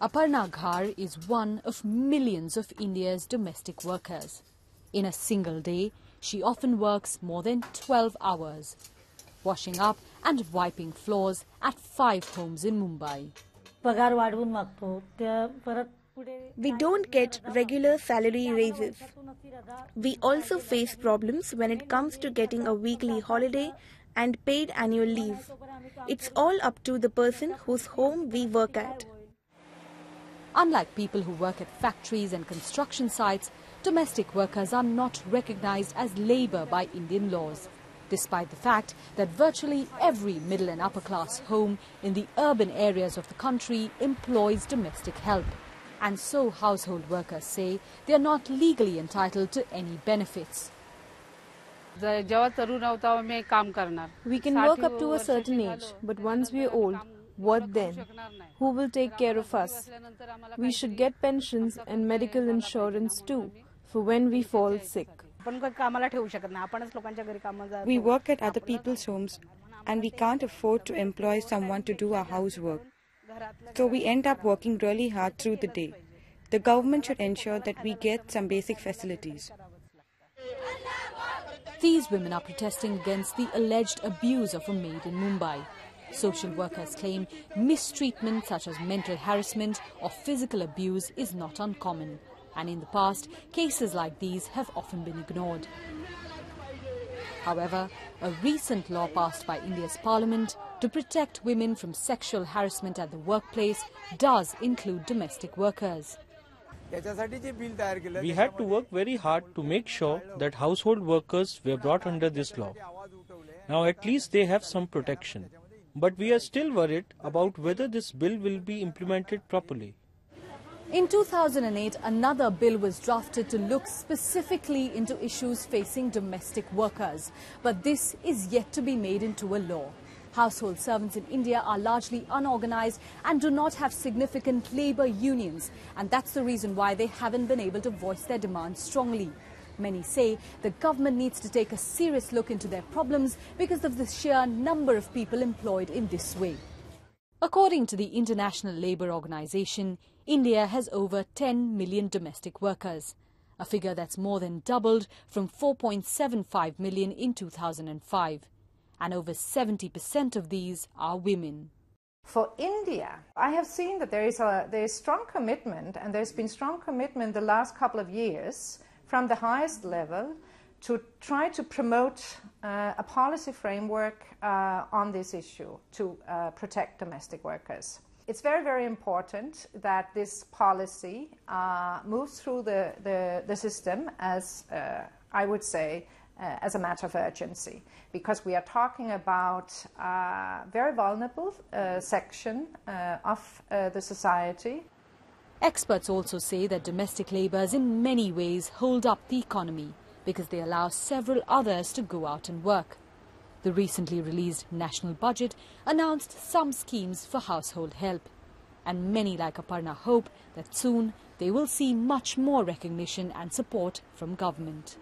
Aparna Ghar is one of millions of India's domestic workers. In a single day, she often works more than 12 hours, washing up and wiping floors at 5 homes in Mumbai. We don't get regular salary raises. We also face problems when it comes to getting a weekly holiday and paid annual leave. It's all up to the person whose home we work at. Unlike people who work at factories and construction sites, domestic workers are not recognized as labor by Indian laws, despite the fact that virtually every middle and upper class home in the urban areas of the country employs domestic help. And so household workers say they are not legally entitled to any benefits. We can work up to a certain age, but once we are old, what then? Who will take care of us? We should get pensions and medical insurance too, for when we fall sick. We work at other people's homes and we can't afford to employ someone to do our housework. So we end up working really hard through the day. The government should ensure that we get some basic facilities. These women are protesting against the alleged abuse of a maid in Mumbai. Social workers claim mistreatment such as mental harassment or physical abuse is not uncommon. And in the past, cases like these have often been ignored. However, a recent law passed by India's parliament to protect women from sexual harassment at the workplace does include domestic workers. We had to work very hard to make sure that household workers were brought under this law. Now at least they have some protection. But we are still worried about whether this bill will be implemented properly. In 2008, another bill was drafted to look specifically into issues facing domestic workers. But this is yet to be made into a law. Household servants in India are largely unorganized and do not have significant labor unions. And that's the reason why they haven't been able to voice their demands strongly. Many say the government needs to take a serious look into their problems because of the sheer number of people employed in this way. According to the International Labour Organization, India has over 10 million domestic workers, a figure that's more than doubled from 4.75 million in 2005. And over 70% of these are women. For India, I have seen that there is strong commitment, and there's been strong commitment the last couple of years from the highest level to try to promote a policy framework on this issue to protect domestic workers. It's very, very important that this policy moves through the system as, I would say, as a matter of urgency, because we are talking about a very vulnerable section of the society. Experts also say that domestic labours in many ways hold up the economy because they allow several others to go out and work. The recently released national budget announced some schemes for household help. And many like Aparna hope that soon they will see much more recognition and support from government.